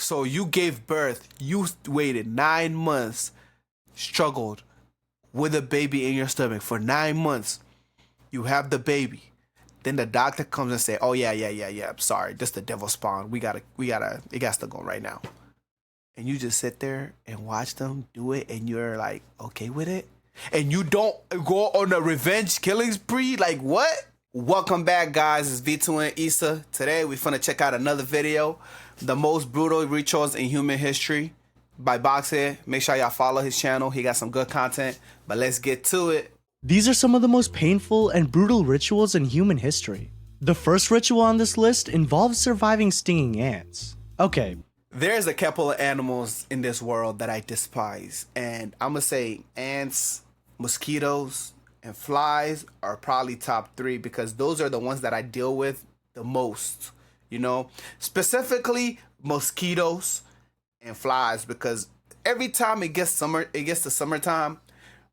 So you gave birth, you waited 9 months, struggled with a baby in your stomach for 9 months. You have the baby. Then the doctor comes and say, "Oh yeah. I'm sorry, this the devil spawn. We gotta, it got to go right now." And you just sit there and watch them do it, and you're like, okay with it, and you don't go on a revenge killing spree. Like what? Welcome back, guys. It's V2 and Issa. Today we're finna check out another video, the most brutal rituals in human history by Boxhead. Make sure y'all follow his channel. He got some good content. But let's get to it. These are some of the most painful and brutal rituals in human history. The first ritual on this list involves surviving stinging ants. Okay. There's a couple of animals in this world that I despise. And I'm gonna say ants, mosquitoes, and flies are probably top 3 because those are the ones that I deal with the most. You know, specifically mosquitoes and flies, because every time it gets to summertime,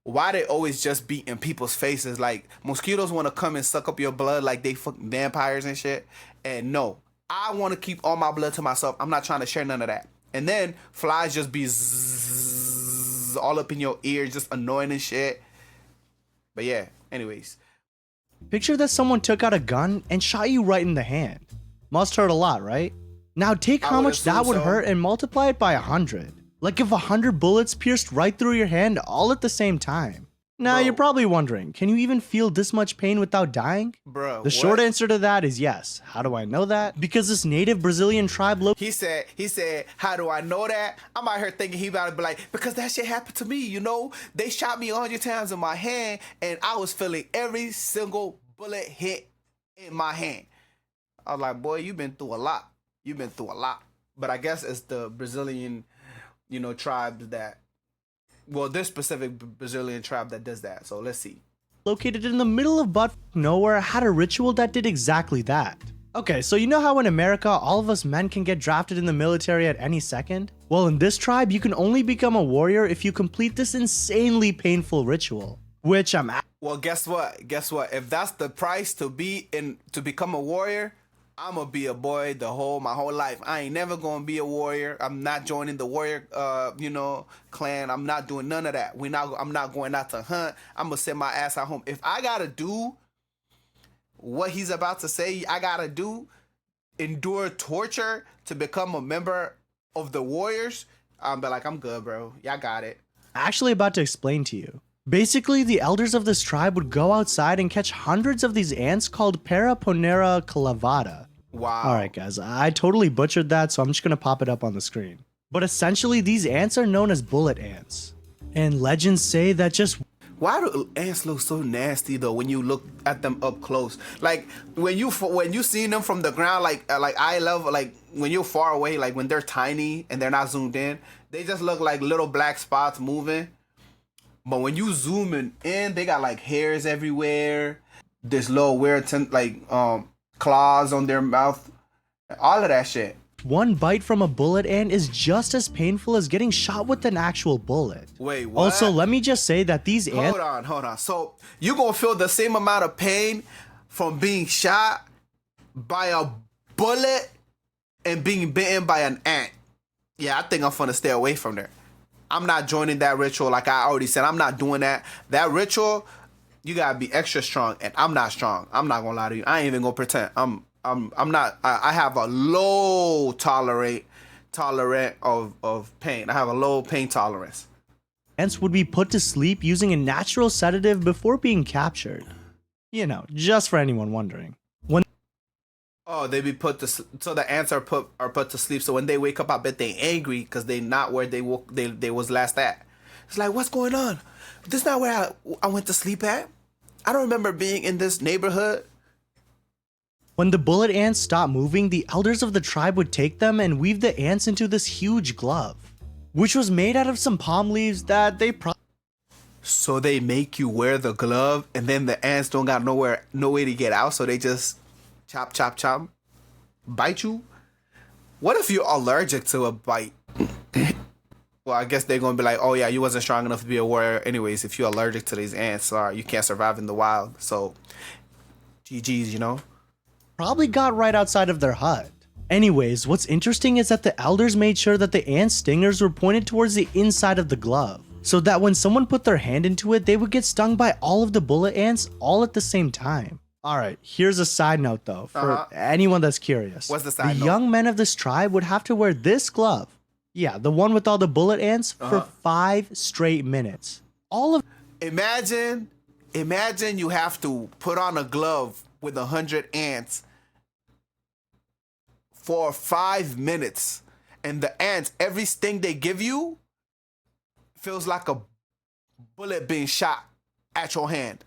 why they always just be in people's faces? Like mosquitoes want to come and suck up your blood like they fucking vampires and shit. And no, I want to keep all my blood to myself. I'm not trying to share none of that. And then flies just be all up in your ear, just annoying and shit. But yeah, anyways. Picture that someone took out a gun and shot you right in the hand. Must hurt a lot, right? Now take how much that would hurt and multiply it by 100. Like if 100 bullets pierced right through your hand all at the same time. Now you're probably wondering, can you even feel this much pain without dying? Bro, the short answer to that is yes. How do I know that? Because this native Brazilian tribe He said, how do I know that? I'm out here thinking he about to be like, because that shit happened to me, you know? They shot me 100 times in my hand and I was feeling every single bullet hit in my hand. I was like, boy, you've been through a lot. You've been through a lot. But I guess it's the Brazilian, you know, tribe that, well, this specific Brazilian tribe that does that. So let's see. Located in the middle of butt nowhere had a ritual that did exactly that. Okay, so you know how in America, all of us men can get drafted in the military at any second? Well, in this tribe, you can only become a warrior if you complete this insanely painful ritual. Which Well, guess what? If that's the price to become a warrior, I'm gonna be a boy my whole life. I ain't never gonna be a warrior. I'm not joining the warrior, clan. I'm not doing none of that. I'm not going out to hunt. I'm gonna sit my ass at home. If I gotta do what he's about to say, I gotta endure torture to become a member of the warriors. I'm good, bro. Y'all got it. Actually about to explain to you. Basically, the elders of this tribe would go outside and catch hundreds of these ants called Paraponera clavata. Wow. Alright guys, I totally butchered that, so I'm just gonna pop it up on the screen. But essentially, these ants are known as bullet ants. And legends say that just... Why do ants look so nasty though when you look at them up close? Like when you see them from the ground, like eye level, like when you're far away, like when they're tiny and they're not zoomed in, they just look like little black spots moving. But when you zoom in, they got like hairs everywhere. This little weird claws on their mouth. All of that shit. One bite from a bullet ant is just as painful as getting shot with an actual bullet. Wait, what? Also, let me just say that these ants... Hold on. So you gonna feel the same amount of pain from being shot by a bullet and being bitten by an ant? Yeah, I think I'm gonna stay away from there. I'm not joining that ritual. Like I already said, I'm not doing that. That ritual, you gotta be extra strong, and I'm not strong. I'm not gonna lie to you. I ain't even gonna pretend. I'm not. I have a low tolerant of pain. I have a low pain tolerance. Ants would be put to sleep using a natural sedative before being captured. You know, just for anyone wondering. Oh, they be so the ants are put to sleep. So when they wake up, I bet they angry because they not where they was last at. It's like, what's going on? This not where I went to sleep at. I don't remember being in this neighborhood. When the bullet ants stopped moving, the elders of the tribe would take them and weave the ants into this huge glove, which was made out of some palm leaves that they So they make you wear the glove, and then the ants don't got no way to get out, so they just chop, bite you. What if you're allergic to a bite? Well, I guess they're gonna be like, oh yeah, you wasn't strong enough to be a warrior anyways. If you're allergic to these ants, sorry, you can't survive in the wild. So GG's, you know. Probably got right outside of their hut. Anyways, what's interesting is that the elders made sure that the ant stingers were pointed towards the inside of the glove, so that when someone put their hand into it, they would get stung by all of the bullet ants all at the same time. Alright, here's a side note though, for anyone that's curious. What's the side note? The young men of this tribe would have to wear this glove. Yeah, the one with all the bullet ants for 5 straight minutes. Imagine you have to put on a glove with 100 ants for 5 minutes, and the ants, every sting they give you feels like a bullet being shot at your hand.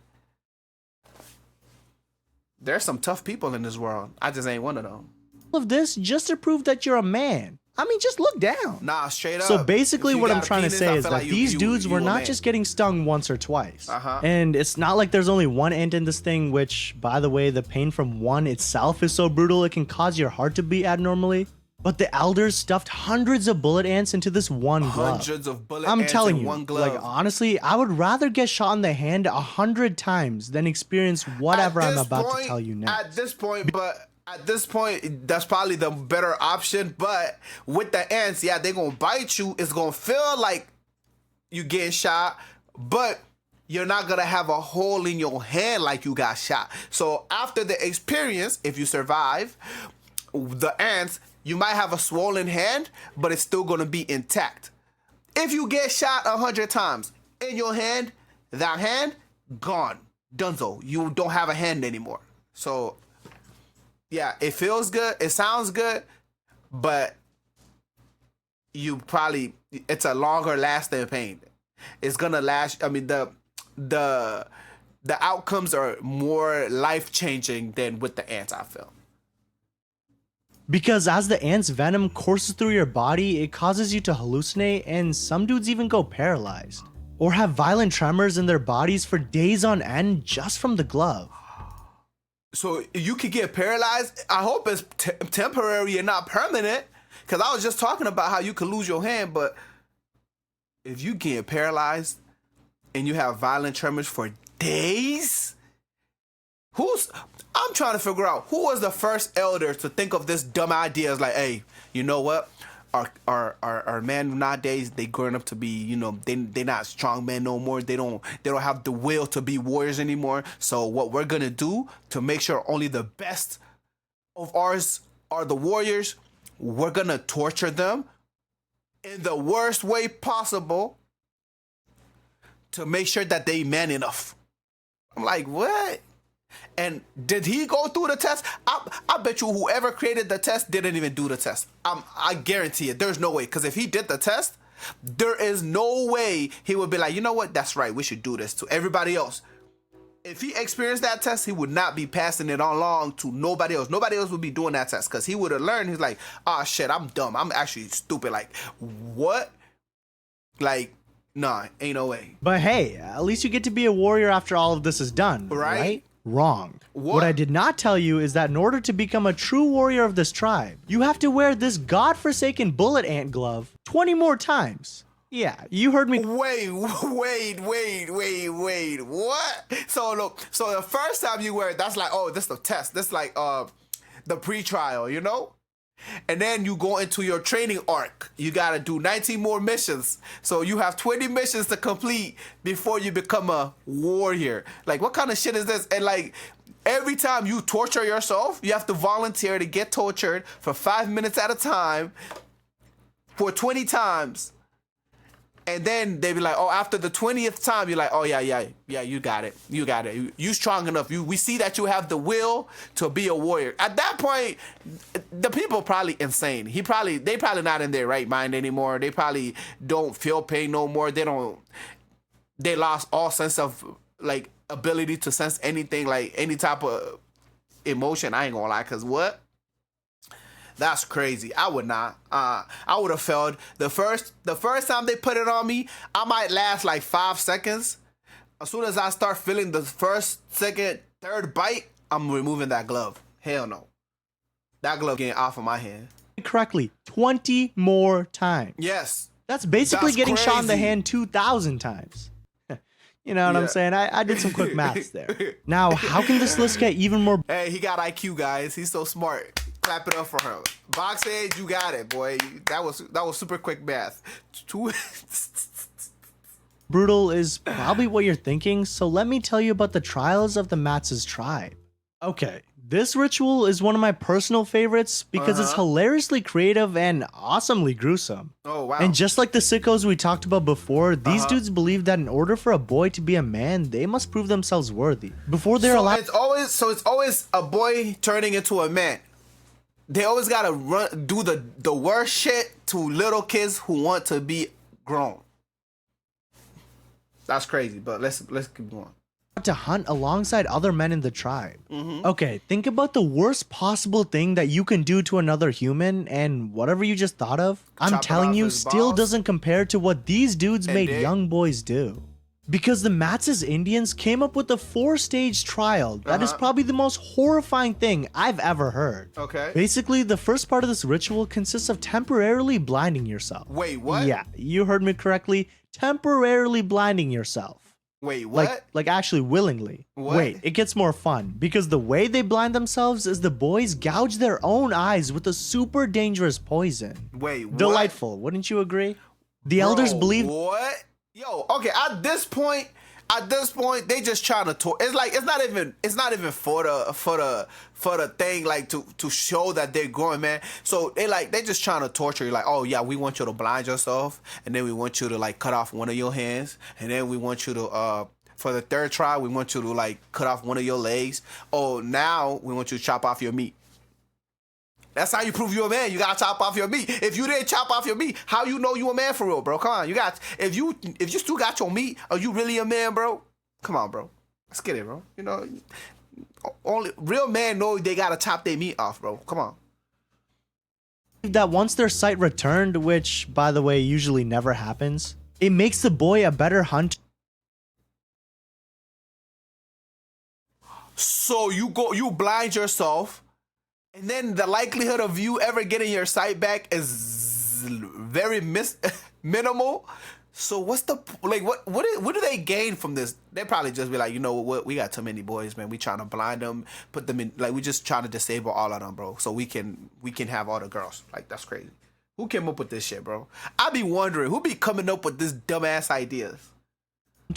There's some tough people in this world. I just ain't one of them. All of this just to prove that you're a man. I mean, just look down. Nah, straight up. So basically what I'm trying to say is that these dudes were not just getting stung once or twice. And it's not like there's only one ant in this thing, which, by the way, the pain from one itself is so brutal it can cause your heart to beat abnormally. But the elders stuffed hundreds of bullet ants into this one glove. Hundreds of bullet I'm ants telling in you, one glove. like, honestly, I would rather get shot in the hand 100 times than experience whatever I'm about to tell you next. At this point, that's probably the better option. But with the ants, yeah, they're going to bite you. It's going to feel like you getting shot, but you're not going to have a hole in your hand like you got shot. So after the experience, if you survive the ants, you might have a swollen hand, but it's still going to be intact. If you get shot 100 times in your hand, that hand, gone. Dunzo. You don't have a hand anymore. So, yeah, it feels good. It sounds good, but it's a longer lasting pain. It's going to last. I mean, the outcomes are more life-changing than with the ants, I feel. Because as the ant's venom courses through your body, it causes you to hallucinate, and some dudes even go paralyzed or have violent tremors in their bodies for days on end just from the glove. So you could get paralyzed. I hope it's temporary and not permanent, because I was just talking about how you could lose your hand, but if you get paralyzed and you have violent tremors for days, I'm trying to figure out who was the first elder to think of this dumb idea. It's like, hey, you know what? Our men nowadays, they growing up to be, you know, they not strong men no more. They don't have the will to be warriors anymore. So what we're gonna do to make sure only the best of ours are the warriors, we're gonna torture them in the worst way possible to make sure that they man enough. I'm like, what? And did he go through the test? I bet you whoever created the test didn't even do the test. I guarantee it. There's no way. Because if he did the test, there is no way he would be like, you know what? That's right. We should do this to everybody else. If he experienced that test, he would not be passing it on along to nobody else. Nobody else would be doing that test because he would have learned. He's like, oh, shit, I'm dumb. I'm actually stupid. Like, what? Like, nah, ain't no way. But hey, at least you get to be a warrior after all of this is done, right? Wrong. What I did not tell you is that in order to become a true warrior of this tribe, you have to wear this godforsaken bullet ant glove 20 more times. Yeah, you heard me. Wait, what? So look, so the first time you wear it, that's like, oh, this is the test. This is like the pre-trial, you know? And then you go into your training arc. You gotta do 19 more missions. So you have 20 missions to complete before you become a warrior. Like, what kind of shit is this? And like, every time you torture yourself, you have to volunteer to get tortured for 5 minutes at a time for 20 times. And then they be like, oh, after the 20th time, you're like, oh, yeah, you got it. You strong enough. We see that you have the will to be a warrior. At that point, the people probably insane. They probably not in their right mind anymore. They probably don't feel pain no more. They lost all sense of, like, ability to sense anything, like, any type of emotion. I ain't gonna lie, because what? That's crazy. I would not. I would have failed. The first time they put it on me, I might last like 5 seconds. As soon as I start feeling the first, second, third bite, I'm removing that glove. Hell no. That glove getting off of my hand. Correctly, 20 more times. Yes. That's basically getting shot in the hand 2,000 times. You know what I'm saying? I did some quick maths there. Now, how can this list get even more? Hey, he got IQ, guys. He's so smart. clap it up for her. Box Age, you got it, boy. That was super quick math. Two. Brutal is probably what you're thinking, so let me tell you about the trials of the Matz's tribe. Okay, this ritual is one of my personal favorites because it's hilariously creative and awesomely gruesome. Oh, wow. And just like the sickos we talked about before, these dudes believe that in order for a boy to be a man, they must prove themselves worthy before they're allowed. It's always a boy turning into a man. They always gotta do the worst shit to little kids who want to be grown. That's crazy, but let's keep going. To hunt alongside other men in the tribe. Okay, think about the worst possible thing that you can do to another human, and whatever you just thought of, I'm telling you, still doesn't compare to what these dudes made young boys do. Because the Matz's Indians came up with a 4-stage trial that is probably the most horrifying thing I've ever heard. Okay. Basically, the first part of this ritual consists of temporarily blinding yourself. Wait, what? Yeah, you heard me correctly. Temporarily blinding yourself. Wait, what? Like actually willingly. What? Wait, it gets more fun because the way they blind themselves is the boys gouge their own eyes with a super dangerous poison. Wait, what? Delightful, wouldn't you agree? The elders believe. What? Yo, okay. At this point, they just trying to it's not even for the thing, like to show that they're growing, man. So they just trying to torture you, like, oh yeah, we want you to blind yourself, and then we want you to like cut off one of your hands, and then we want you to for the third trial, we want you to like cut off one of your legs. Oh, now we want you to chop off your meat. That's how you prove you're a man. You gotta chop off your meat. If you didn't chop off your meat, how you know you a man for real, bro? Come on, if you still got your meat, are you really a man, bro? Come on, bro. Let's get it, bro. You know, only real men know they gotta chop their meat off, bro. Come on. That once their sight returned, which by the way usually never happens, it makes the boy a better hunter. So you blind yourself. And then the likelihood of you ever getting your sight back is very minimal. So what's the what do they gain from this? They probably just be like, you know what, we got too many boys, man. We trying to blind them, put them in, like, we just trying to disable all of them, bro. So we can have all the girls. Like, that's crazy. Who came up with this shit, bro? I be wondering who be coming up with this dumbass ideas.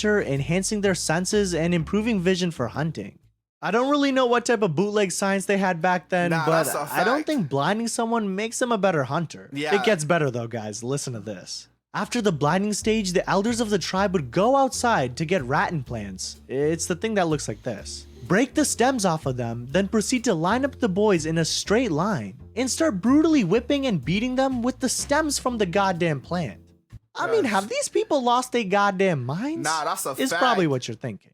Enhancing their senses and improving vision for hunting. I don't really know what type of bootleg science they had back then, but I don't think blinding someone makes them a better hunter. Yeah. It gets better though, guys. Listen to this. After the blinding stage, the elders of the tribe would go outside to get rattan plants. It's the thing that looks like this. Break the stems off of them, then proceed to line up the boys in a straight line and start brutally whipping and beating them with the stems from the goddamn plant. I mean, have these people lost their goddamn minds? Nah, that's a fact. Is probably what you're thinking.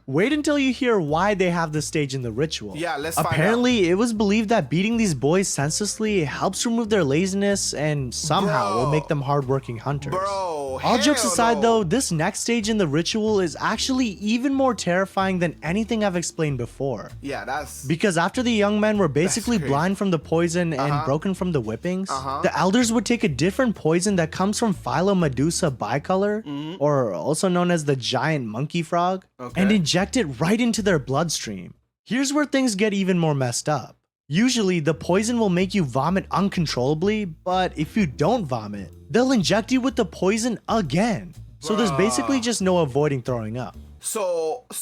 Wait until you hear why they have this stage in the ritual. Yeah, let's find out. Apparently, it was believed that beating these boys senselessly helps remove their laziness and somehow will make them hardworking hunters. Bro, all jokes aside though, this next stage in the ritual is actually even more terrifying than anything I've explained before. Yeah, that's... Because after the young men were basically blind from the poison and broken from the whippings, the elders would take a different poison that comes from Philomedusa bicolor, or also known as the giant monkey frog, and inject it right into their bloodstream. Here's where things get even more messed up. Usually, the poison will make you vomit uncontrollably, but if you don't vomit, they'll inject you with the poison again. So there's basically just no avoiding throwing up. So I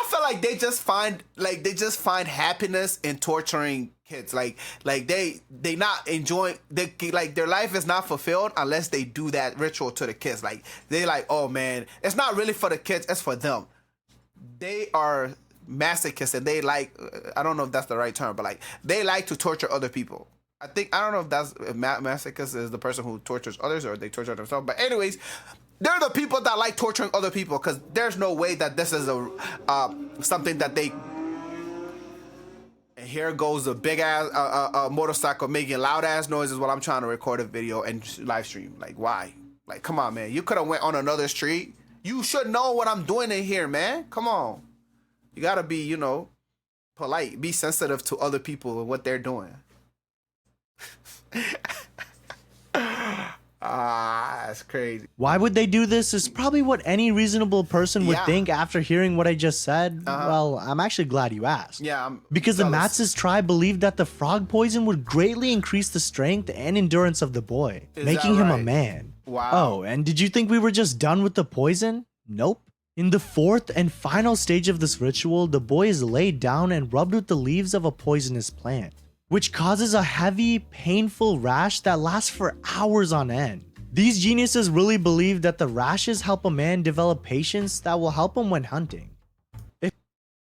feel like they just find happiness in torturing kids. Like they not enjoying, like their life is not fulfilled unless they do that ritual to the kids. Like they like, oh man, it's not really for the kids, it's for them. They are masochists and they like, I don't know if that's the right term, but like they like to torture other people. I don't know if that's masochist is the person who tortures others or they torture themselves. But anyways, they're the people that like torturing other people because there's no way that this is a something that they... And here goes a big ass motorcycle making loud ass noises while I'm trying to record a video and live stream. Like, why? Like, come on, man. You could have went on another street. You should know what I'm doing in here, man. Come on. You gotta be, you know, polite. Be sensitive to other people and what they're doing. That's crazy. Why would they do this is probably what any reasonable person would think after hearing what I just said. Well, I'm actually glad you asked. Yeah, because the Matsus tribe believed that the frog poison would greatly increase the strength and endurance of the boy, making him a man. Wow. Oh, and did you think we were just done with the poison? Nope. In the fourth and final stage of this ritual, the boy is laid down and rubbed with the leaves of a poisonous plant, which causes a heavy, painful rash that lasts for hours on end. These geniuses really believe that the rashes help a man develop patience that will help him when hunting.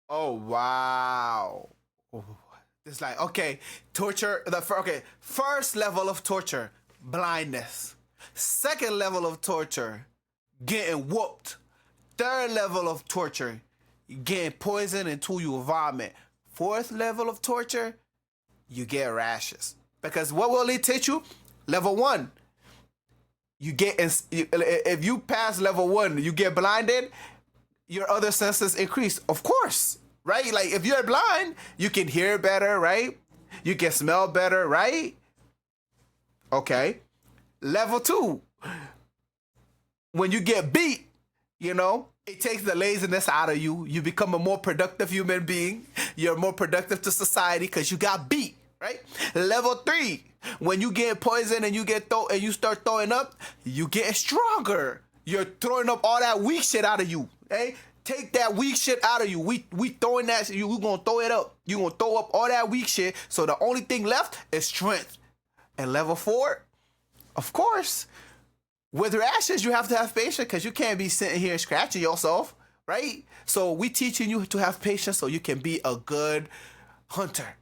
Oh, wow. It's like, okay, torture, first level of torture, blindness. Second level of torture, getting whooped. Third level of torture, getting poisoned until you vomit. Fourth level of torture, you get rashes. Because what will it teach you? Level 1, if you pass level 1, you get blinded, your other senses increase. Of course, right? Like if you're blind, you can hear better, right? You can smell better, right? Okay. Level 2, when you get beat, it takes the laziness out of you. You become a more productive human being. You're more productive to society because you got beat, right? Level 3, when you get poisoned and you start throwing up, you get stronger. You're throwing up all that weak shit out of you. Hey, take that weak shit out of you. We throwing that shit. We're gonna throw it up. You're gonna throw up all that weak shit. So the only thing left is strength. And level 4, of course, with rashes, you have to have patience because you can't be sitting here scratching yourself, right? So we teaching you to have patience so you can be a good hunter.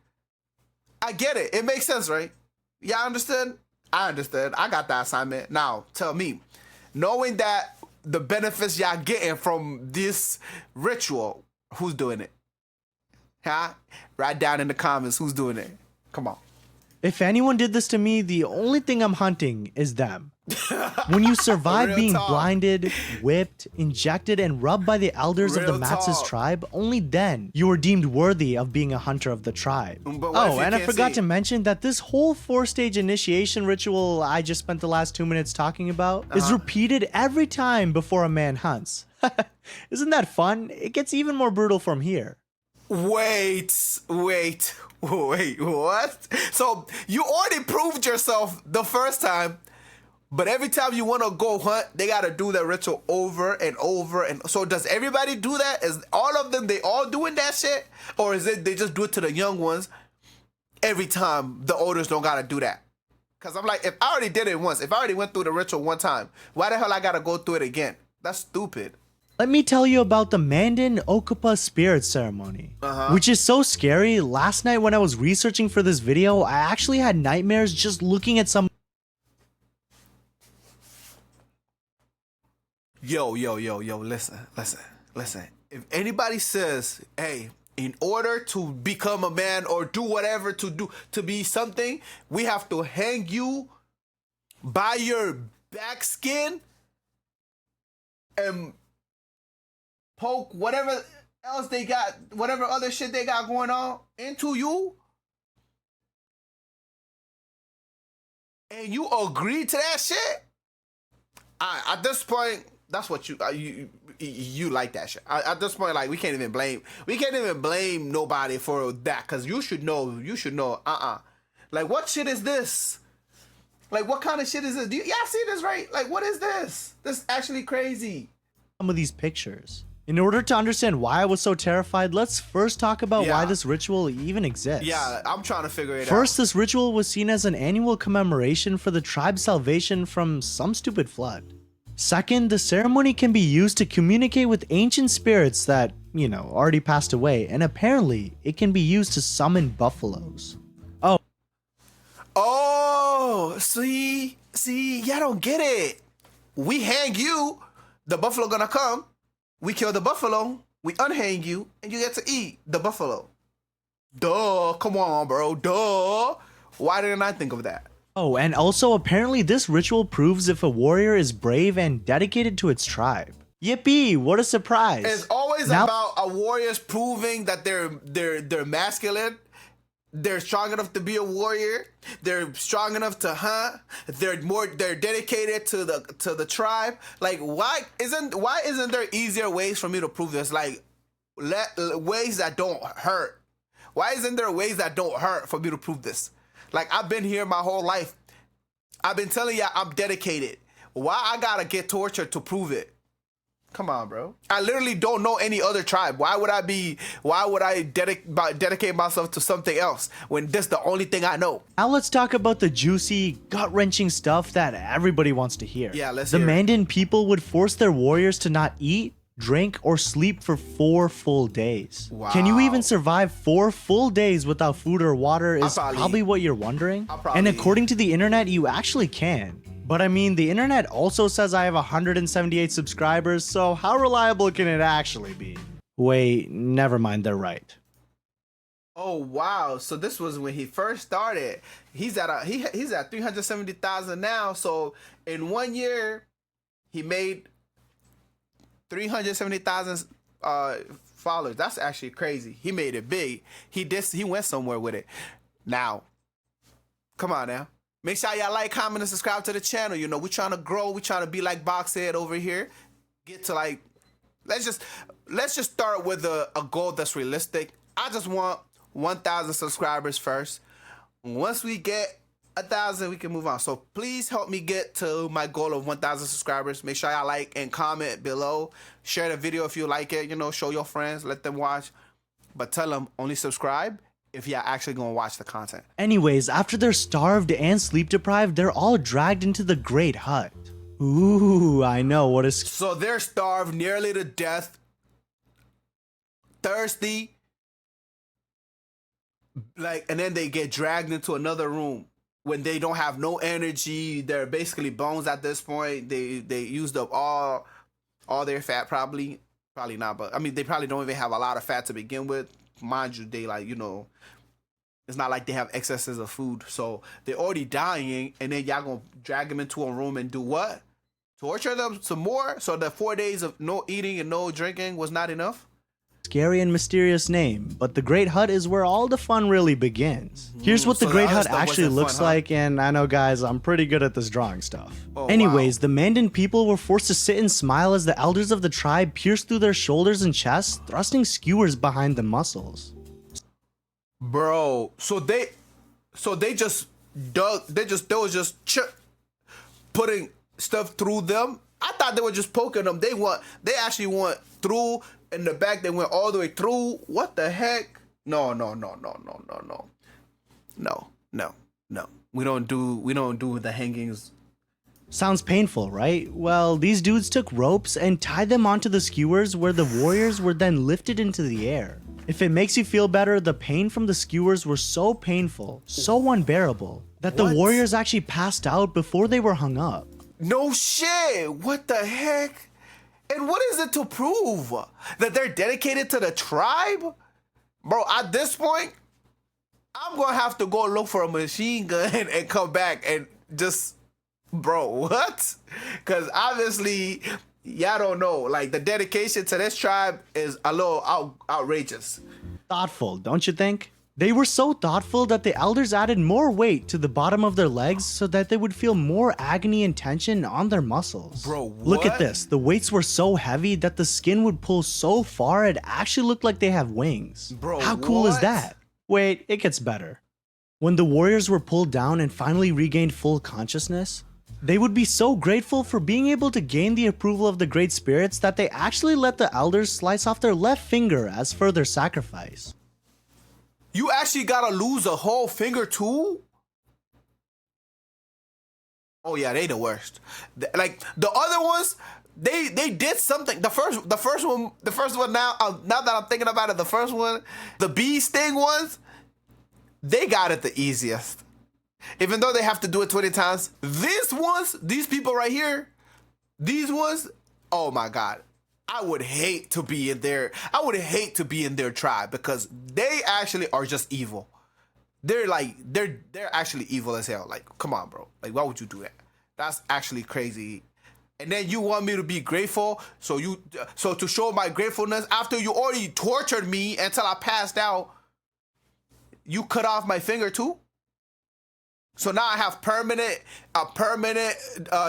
I get it. It makes sense, right? Y'all understand? I understand. I got that assignment. Now, tell me, knowing that the benefits y'all getting from this ritual, who's doing it? Huh? Write down in the comments who's doing it. Come on. If anyone did this to me, the only thing I'm hunting is them. When you survive being blinded, whipped, injected, and rubbed by the elders of the Matsus tribe, only then you are deemed worthy of being a hunter of the tribe. Oh, and I forgot to mention that this whole 4-stage initiation ritual I just spent the last 2 minutes talking about is repeated every time before a man hunts. Isn't that fun? It gets even more brutal from here. Wait, what? So you already proved yourself the first time, but every time you want to go hunt, they got to do the ritual over and over. And so does everybody do that? Is all of them, they all doing that shit? Or is it they just do it to the young ones every time the olders don't got to do that? Because I'm like, if I already did it once, if I already went through the ritual one time, why the hell I got to go through it again? That's stupid. Let me tell you about the Mandan Okupa spirit ceremony, which is so scary. Last night when I was researching for this video, I actually had nightmares just looking at some. Yo, listen. If anybody says, hey, in order to become a man or do whatever to be something, we have to hang you by your back skin and poke whatever else they got, whatever other shit they got going on into you, and you agree to that shit, at this point, that's what you like that shit. At this point, like we can't even blame nobody for that, because you should know. Like, what shit is this? Like, what kind of shit is this? Y'all see this, right? Like, what is this? This is actually crazy. Some of these pictures. In order to understand why I was so terrified, let's first talk about why this ritual even exists. Yeah, I'm trying to figure it out. First, this ritual was seen as an annual commemoration for the tribe's salvation from some stupid flood. Second, the ceremony can be used to communicate with ancient spirits that, already passed away, and apparently, it can be used to summon buffaloes. Oh, see, y'all don't get it. We hang you, the buffalo gonna come. We kill the buffalo, we unhang you, and you get to eat the buffalo. Duh, come on, bro, duh. Why didn't I think of that? Oh, and also apparently this ritual proves if a warrior is brave and dedicated to its tribe. Yippee, what a surprise. It's always about a warrior's proving that they're masculine They're strong enough to be a warrior. They're strong enough to hunt. They're dedicated to the tribe. Like why isn't there easier ways for me to prove this? Like ways that don't hurt. Why isn't there ways that don't hurt for me to prove this? Like I've been here my whole life. I've been telling y'all I'm dedicated. Why I gotta get tortured to prove it? Come on, bro. I literally don't know any other tribe. Why would I dedicate myself to something else when this is the only thing I know? Now let's talk about the juicy, gut-wrenching stuff that everybody wants to hear. Yeah, let's hear it. The Mandan people would force their warriors to not eat, drink, or sleep for 4 full days. Wow. Can you even survive 4 full days without food or water is probably what you're wondering. And according to the internet, you actually can. But I mean, the internet also says I have 178 subscribers, so how reliable can it actually be? Wait, never mind, they're right. Oh wow! So this was when he first started. He's at he's at 370,000 now. So in 1 year, he made 370,000 followers. That's actually crazy. He made it big. He went somewhere with it. Now, come on now. Make sure y'all like, comment, and subscribe to the channel. You know, we're trying to grow. We're trying to be like Boxhead over here. Get to like, let's just start with a goal that's realistic. I just want 1,000 subscribers first. Once we get 1,000, we can move on. So please help me get to my goal of 1,000 subscribers. Make sure y'all like and comment below. Share the video if you like it. You know, show your friends, let them watch. But tell them only subscribe if you're actually gonna watch the content. Anyways, after they're starved and sleep deprived, they're all dragged into the Great Hut. Ooh, I know what is. So they're starved nearly to death, thirsty, like, and then they get dragged into another room when they don't have no energy. They're basically bones at this point. They used up all their fat, probably not, but I mean they probably don't even have a lot of fat to begin with. Mind you, they like, you know, it's not like they have excesses of food, so they're already dying, and then y'all gonna drag them into a room and do what? Torture them some more? So the 4 days of no eating and no drinking was not enough? Scary and mysterious name, but the Great Hut is where all the fun really begins. Here's what the Great Hut actually looks like, and I know guys, I'm pretty good at this drawing stuff. Anyways, the Mandan people were forced to sit and smile as the elders of the tribe pierced through their shoulders and chests, thrusting skewers behind the muscles. Bro, so they just was just putting stuff through them. I thought they were just poking them. They actually went through in the back. They went all the way through. What the heck? No. We don't do the hangings. Sounds painful, right? Well, these dudes took ropes and tied them onto the skewers where the warriors were then lifted into the air. If it makes you feel better, the pain from the skewers were so painful, so unbearable, that the warriors actually passed out before they were hung up. No shit! What the heck? And what is it to prove? That they're dedicated to the tribe? Bro, at this point, I'm gonna have to go look for a machine gun and come back and just... Bro, what? Because obviously, y'all don't know. Like, the dedication to this tribe is a little outrageous. Thoughtful, don't you think? They were so thoughtful that the elders added more weight to the bottom of their legs so that they would feel more agony and tension on their muscles. Bro, what? Look at this. The weights were so heavy that the skin would pull so far it actually looked like they have wings. Bro, how cool is that? Wait, it gets better. When the warriors were pulled down and finally regained full consciousness, they would be so grateful for being able to gain the approval of the Great Spirits that they actually let the elders slice off their left finger as further sacrifice. You actually gotta lose a whole finger too? Oh yeah, they the worst. Like the other ones, they did something. The first one. Now that I'm thinking about it, the first one, the bee sting ones, they got it the easiest. Even though they have to do it 20 times, these people right here, these ones, oh my God. I would hate to be in their tribe because they actually are just evil. They're actually evil as hell. Like, come on, bro. Like, why would you do that? That's actually crazy. And then you want me to be grateful, so to show my gratefulness after you already tortured me until I passed out. you cut off my finger too. So now I have a permanent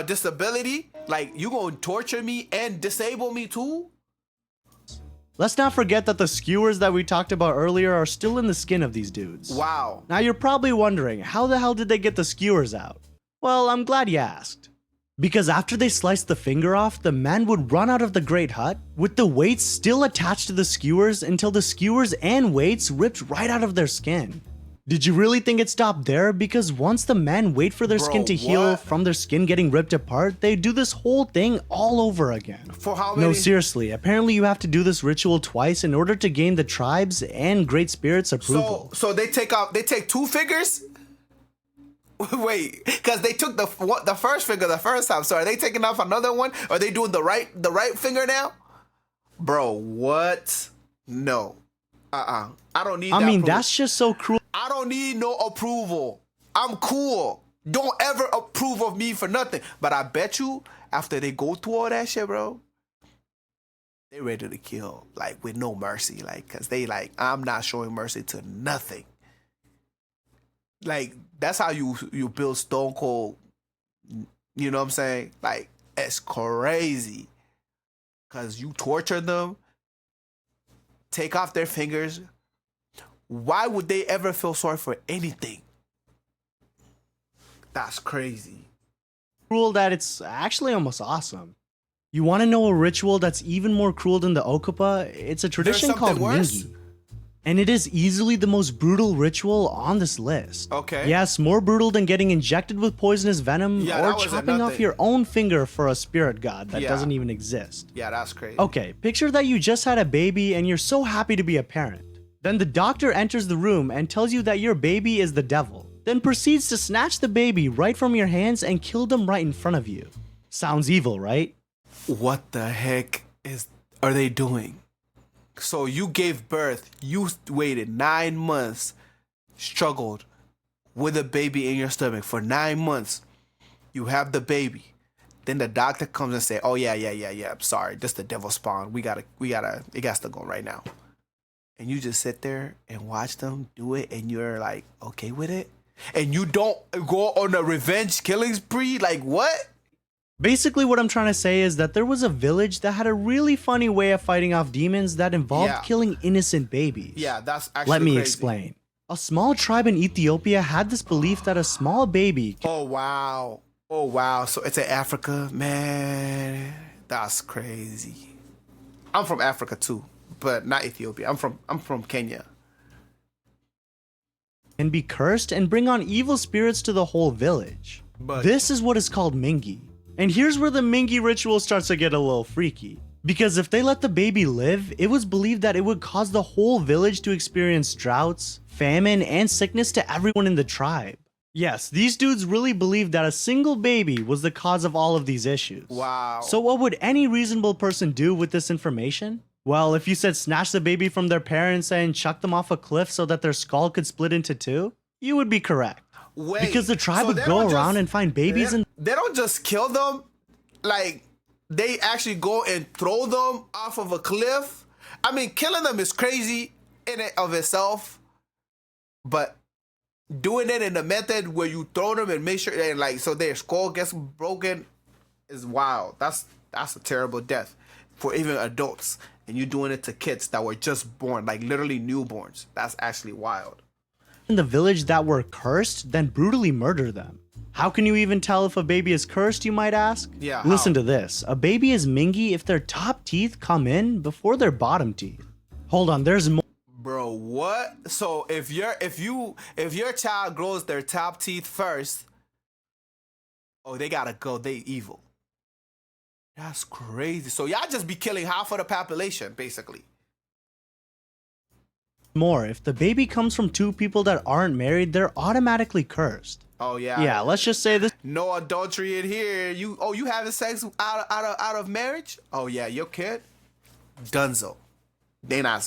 disability. Like, you gonna torture me and disable me too? Let's not forget that the skewers that we talked about earlier are still in the skin of these dudes. Wow. Now you're probably wondering, how the hell did they get the skewers out? Well, I'm glad you asked. Because after they sliced the finger off, the man would run out of the Great Hut with the weights still attached to the skewers until the skewers and weights ripped right out of their skin. Did you really think it stopped there? Because once the men wait for their skin to heal from their skin getting ripped apart, they do this whole thing all over again. For how many? No, seriously, apparently you have to do this ritual twice in order to gain the tribe's and Great Spirit's approval. So they take two fingers? Wait, because they took the first finger the first time. So are they taking off another one? Are they doing the right finger now? Bro, what? No. I don't need that. I mean, that's just so cruel. I don't need no approval. I'm cool. Don't ever approve of me for nothing. But I bet you, after they go through all that shit, bro, they ready to kill, like, with no mercy. Like, because they like, I'm not showing mercy to nothing. Like, that's how you build Stone Cold. You know what I'm saying? Like, it's crazy. Because you torture them, take off their fingers. Why would they ever feel sorry for anything? That's crazy. Cruel that it's actually almost awesome. You want to know a ritual that's even more cruel than the Okupa? It's a tradition called Mingi. And it is easily the most brutal ritual on this list. Okay. Yes, more brutal than getting injected with poisonous venom or chopping off your own finger for a spirit god that doesn't even exist. Yeah, that's crazy. Okay, picture that you just had a baby and you're so happy to be a parent. Then the doctor enters the room and tells you that your baby is the devil, then proceeds to snatch the baby right from your hands and kill them right in front of you. Sounds evil, right? What the heck are they doing? So you gave birth, you waited 9 months, struggled with a baby in your stomach for 9 months. You have the baby. Then the doctor comes and say, "Oh yeah, I'm sorry, this the devil spawn. We gotta, it got to go right now." And you just sit there and watch them do it, and you're like, okay with it? And you don't go on a revenge killing spree? Like, what? Basically, what I'm trying to say is that there was a village that had a really funny way of fighting off demons that involved killing innocent babies. Yeah, that's actually Let me crazy. explain. A small tribe in Ethiopia had this belief that a small baby... Oh, wow. So it's in Africa? Man, that's crazy. I'm from Africa too, but not Ethiopia. I'm from Kenya. ...can be cursed and bring on evil spirits to the whole village. But this is what is called Mingi. And here's where the Mingi ritual starts to get a little freaky. Because if they let the baby live, it was believed that it would cause the whole village to experience droughts, famine, and sickness to everyone in the tribe. Yes, these dudes really believed that a single baby was the cause of all of these issues. Wow. So what would any reasonable person do with this information? Well, if you said snatch the baby from their parents and chuck them off a cliff so that their skull could split into two, you would be correct. Wait, because the tribe would go around and find babies and they don't just kill them, like they actually go and throw them off of a cliff. I mean, killing them is crazy in and of itself, but doing it in a method where you throw them and make sure and like so their skull gets broken is wild. That's a terrible death for even adults, and you doing it to kids that were just born, like literally newborns. That's actually wild. In the village that were cursed, then brutally murder them. How can you even tell if a baby is cursed, you might ask? Yeah. Listen to this. A baby is Mingi if their top teeth come in before their bottom teeth. Hold on, there's more. Bro, what? So if your child grows their top teeth first, oh, they gotta go. They evil. That's crazy. So y'all just be killing half of the population, basically. More, if the baby comes from two people that aren't married, they're automatically cursed. Oh yeah. Yeah, let's just say this. No adultery in here. You having sex out of marriage? Oh yeah, your kid, dunzo. They not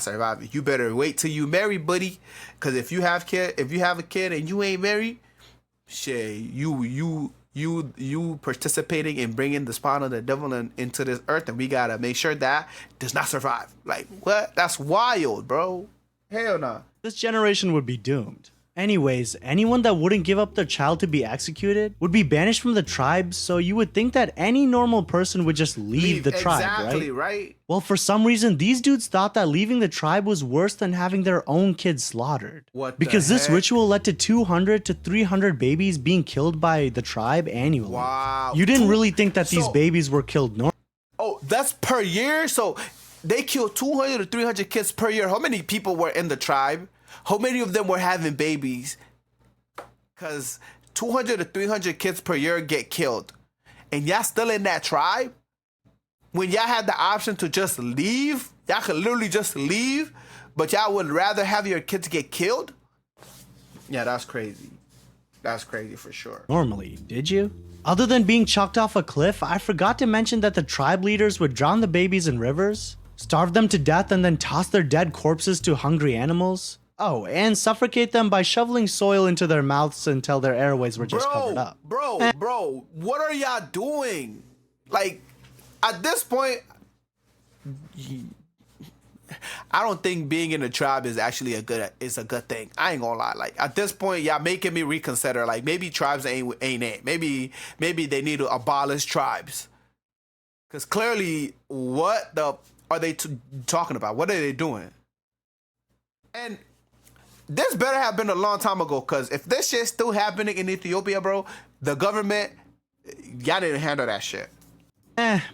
surviving. You better wait till you marry, buddy. Cause if you have a kid and you ain't married, shit, you participating in bringing the spawn of the devil into this earth, and we gotta make sure that does not survive. Like, what? That's wild, bro. Hell no. This generation would be doomed. Anyways, anyone that wouldn't give up their child to be executed would be banished from the tribe, so you would think that any normal person would just leave the tribe, exactly, right? Well, for some reason, these dudes thought that leaving the tribe was worse than having their own kids slaughtered. What because the this heck? ritual led to 200 to 300 babies being killed by the tribe annually. Wow. You didn't really think that these babies were killed normally. Oh, that's per year? So they killed 200 to 300 kids per year. How many people were in the tribe? How many of them were having babies? Because 200 to 300 kids per year get killed. And y'all still in that tribe? When y'all had the option to just leave, y'all could literally just leave, but y'all would rather have your kids get killed? Yeah, that's crazy. That's crazy for sure. Normally, did you? Other than being chucked off a cliff, I forgot to mention that the tribe leaders would drown the babies in rivers, starve them to death, and then toss their dead corpses to hungry animals. Oh, and suffocate them by shoveling soil into their mouths until their airways were just covered up. Bro, what are y'all doing? Like, at this point, I don't think being in a tribe is actually a good thing. I ain't gonna lie. Like, at this point, y'all making me reconsider. Like, maybe tribes ain't it. Maybe they need to abolish tribes. Because clearly, what the are they talking about? What are they doing? And this better have been a long time ago, because if this shit's still happening in Ethiopia, bro, the government, y'all didn't handle that shit.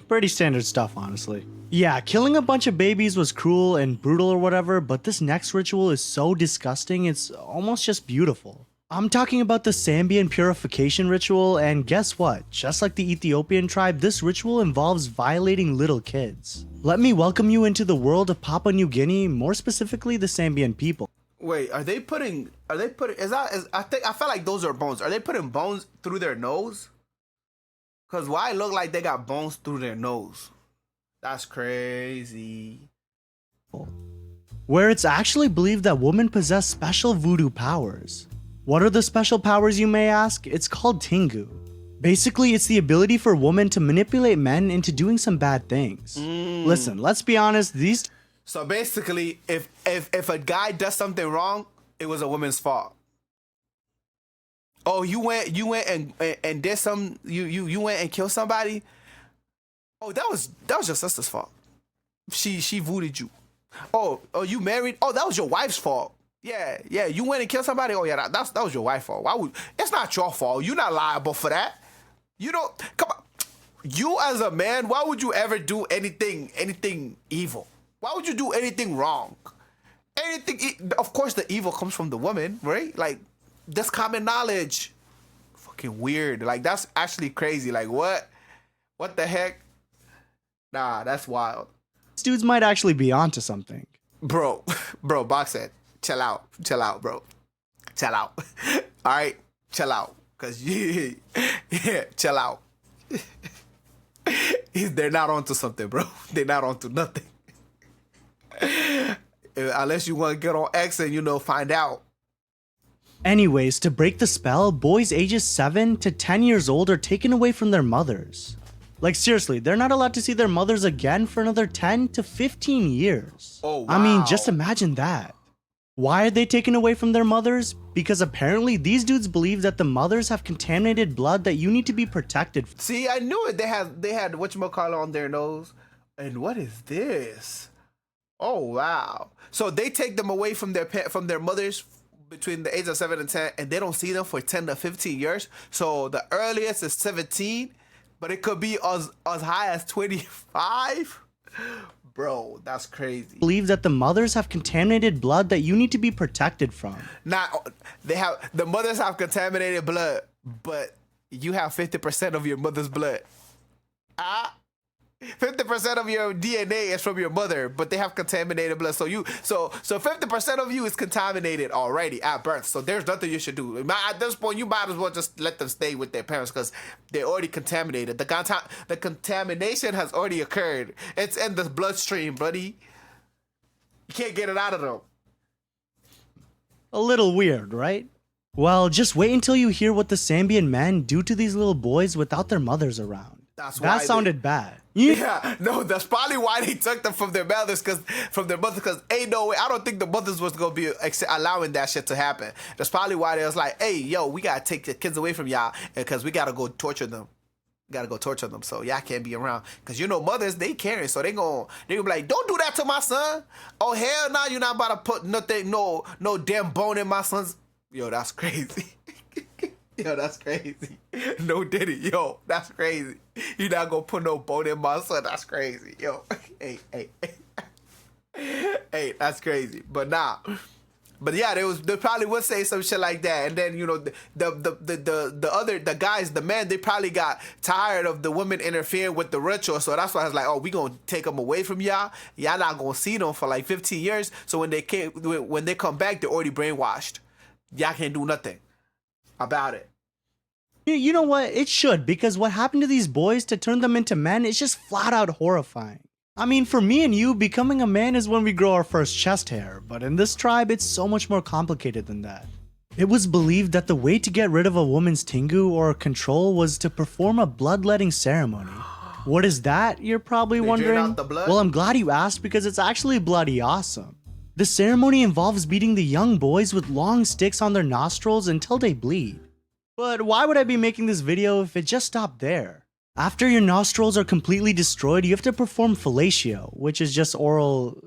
Pretty standard stuff, honestly. Yeah, killing a bunch of babies was cruel and brutal or whatever, but this next ritual is so disgusting, it's almost just beautiful. I'm talking about the Sambian purification ritual, and guess what? Just like the Ethiopian tribe, this ritual involves violating little kids. Let me welcome you into the world of Papua New Guinea, more specifically the Sambian people. Wait, I feel like those are bones. Are they putting bones through their nose? Cause why it look like they got bones through their nose? That's crazy. Where it's actually believed that women possess special voodoo powers. What are the special powers, you may ask? It's called Tingu. Basically, it's the ability for women to manipulate men into doing some bad things. Listen, let's be honest, So basically, if a guy does something wrong, it was a woman's fault. Oh, you went and did some you went and killed somebody? Oh, that was your sister's fault. She voodooed you. Oh, you married? Oh, that was your wife's fault. Yeah, you went and killed somebody? Oh yeah, that was your wife's fault. It's not your fault. You're not liable for that. You don't come on. You as a man, why would you ever do anything evil? Why would you do anything wrong? Of course the evil comes from the woman, right? Like, that's common knowledge. Fucking weird. Like, that's actually crazy. Like, what? What the heck? Nah, that's wild. These dudes might actually be onto something. Bro, Box said, chill out, bro. Chill out. All right? Chill out. Because, yeah, chill out. They're not onto something, bro. They're not onto nothing. Unless you want to get on X and, find out. Anyways, to break the spell, boys ages 7 to 10 years old are taken away from their mothers. Like, seriously, they're not allowed to see their mothers again for another 10 to 15 years. Oh, wow. I mean, just imagine that. Why are they taken away from their mothers? Because apparently these dudes believe that the mothers have contaminated blood that you need to be protected from. See, I knew it. They had whatchamacallit on their nose. And what is this? Oh, wow. So they take them away from their mothers between the age of 7 and 10, and they don't see them for 10 to 15 years. So the earliest is 17, but it could be as high as 25. Bro, that's crazy. Believe that the mothers have contaminated blood that you need to be protected from. The mothers have contaminated blood, but you have 50% of your mother's blood. 50% of your DNA is from your mother, but they have contaminated blood. So 50% of you is contaminated already at birth. So there's nothing you should do. At this point, you might as well just let them stay with their parents because they're already contaminated. The contamination has already occurred. It's in the bloodstream, buddy. You can't get it out of them. A little weird, right? Well, just wait until you hear what the Sambian men do to these little boys without their mothers around. That's That why sounded bad. yeah, no, that's probably why they took them from their mothers, because ain't no way. I don't think the mothers was gonna be allowing that shit to happen. That's probably why they was like, hey, yo, we gotta take the kids away from y'all, because we gotta go torture them. Gotta go torture them, so y'all can't be around. Cause mothers, they caring, so they gonna be like, don't do that to my son. Oh hell no, you're not about to put nothing, no damn bone in my son's. Yo, that's crazy. Yo, that's crazy. No Diddy, yo, that's crazy. You're not gonna put no bone in my son. That's crazy, yo. Hey, hey, that's crazy. But yeah, they probably would say some shit like that, and then the guys, the men, they probably got tired of the women interfering with the ritual, so that's why I was like, oh, we gonna take them away from y'all. Y'all not gonna see them for like 15 years. So when they come back, they're already brainwashed. Y'all can't do nothing about it. You know what? It should, because what happened to these boys to turn them into men is just flat out horrifying. I mean, for me and you, becoming a man is when we grow our first chest hair, but in this tribe, it's so much more complicated than that. It was believed that the way to get rid of a woman's tingu or control was to perform a bloodletting ceremony. What is that, you're probably wondering? Drain out the blood? Well, I'm glad you asked, because it's actually bloody awesome. The ceremony involves beating the young boys with long sticks on their nostrils until they bleed. But why would I be making this video if it just stopped there? After your nostrils are completely destroyed, you have to perform fellatio, which is just oral,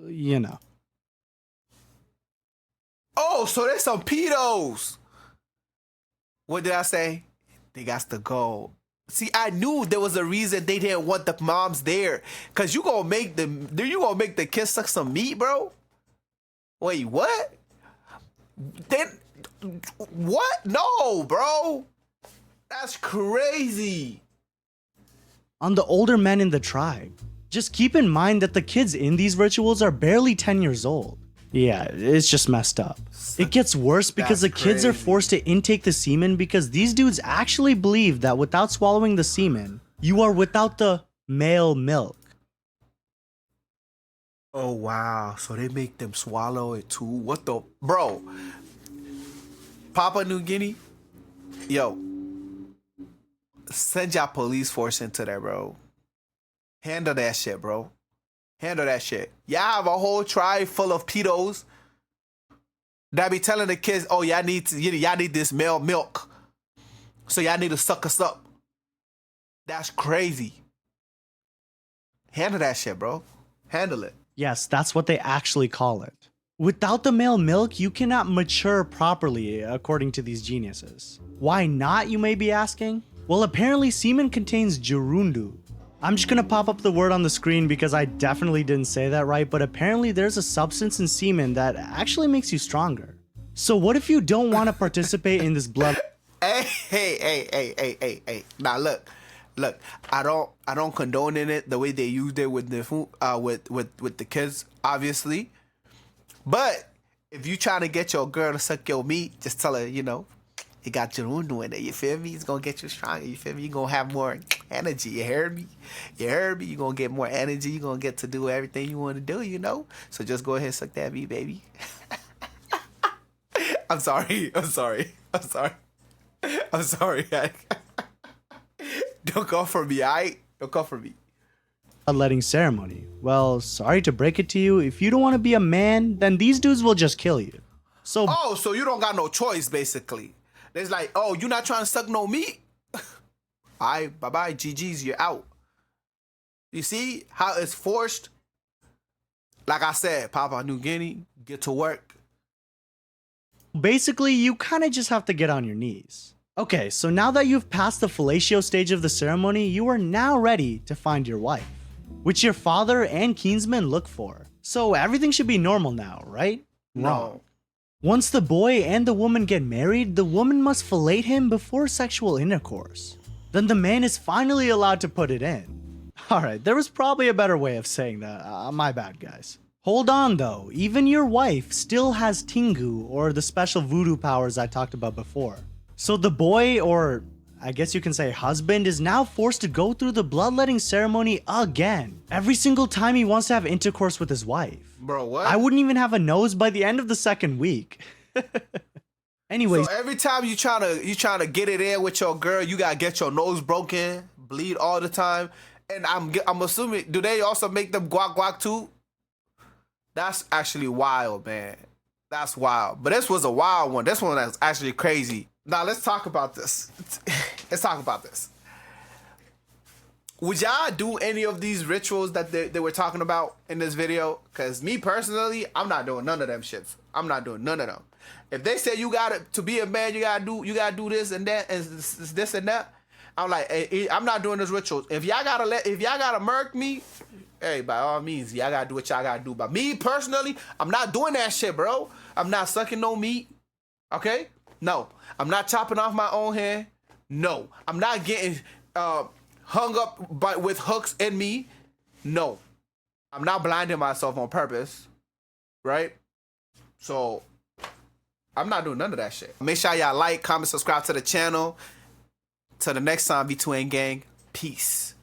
Oh, so there's some pedos. What did I say? They got to go. See, I knew there was a reason they didn't want the moms there. Cause you gonna make the kids suck some meat, bro? Wait, what? Then what? No, bro. That's crazy. On the older men in the tribe, just keep in mind that the kids in these rituals are barely 10 years old. Yeah, it's just messed up. It gets worse because the kids are forced to intake the semen because these dudes actually believe that without swallowing the semen, you are without the male milk. Oh wow, so they make them swallow it too? What the bro? Papua New Guinea? Yo. Send y'all police force into there, bro. Handle that shit, bro. Handle that shit. Y'all have a whole tribe full of pedos that be telling the kids, oh, y'all need this male milk. So y'all need to suck us up. That's crazy. Handle that shit, bro. Handle it. Yes, that's what they actually call it. Without the male milk, you cannot mature properly, according to these geniuses. Why not, you may be asking? Well, apparently semen contains gerundu. I'm just gonna pop up the word on the screen because I definitely didn't say that right, but apparently there's a substance in semen that actually makes you stronger. So what if you don't want to participate in this blood? Hey. Now look. I don't condone in it the way they used it with the food, with the kids, obviously. But if you trying to get your girl to suck your meat, just tell her, it got gerundu in it. You feel me? It's gonna get you stronger. You feel me? You're gonna have more energy. You heard me? You're gonna get more energy. You're gonna get to do everything you want to do, So just go ahead and suck that meat, baby. I'm sorry. Don't go for me, alright? Don't go for me. Bloodletting ceremony. Well, sorry to break it to you. If you don't want to be a man, then these dudes will just kill you. So you don't got no choice, basically. It's like, oh, you not trying to suck no meat? Alright, bye-bye, GG's, you're out. You see how it's forced? Like I said, Papua New Guinea, get to work. Basically, you kind of just have to get on your knees. Okay, so now that you've passed the fellatio stage of the ceremony, you are now ready to find your wife, which your father and kinsmen look for. So everything should be normal now, right? No. Once the boy and the woman get married, the woman must fillet him before sexual intercourse. Then the man is finally allowed to put it in. Alright, there was probably a better way of saying that. My bad, guys. Hold on though, even your wife still has tingu, or the special voodoo powers I talked about before. So the boy, or I guess you can say husband, is now forced to go through the bloodletting ceremony again. Every single time he wants to have intercourse with his wife. Bro, what? I wouldn't even have a nose by the end of the second week. Anyways. So every time you trying to get it in with your girl, you gotta get your nose broken bleed all the time. And I'm assuming, do they also make them guac guac too? That's actually wild, man. That's wild. But this was a wild one. This one is actually crazy. Now let's talk about this. Let's talk about this. Would y'all do any of these rituals that they were talking about in this video? Because me personally, I'm not doing none of them shits. I'm not doing none of them. If they say you gotta, to be a man, you gotta do this and that and this and that, I'm like, hey, I'm not doing this rituals. If y'all gotta murk me, hey, by all means, y'all gotta do what y'all gotta do. But me personally, I'm not doing that shit, bro. I'm not sucking no meat. Okay? No. I'm not chopping off my own hair. No. I'm not getting hung up with hooks in me. No. I'm not blinding myself on purpose. Right? So, I'm not doing none of that shit. Make sure y'all like, comment, subscribe to the channel. Till the next time, V2N Gang. Peace.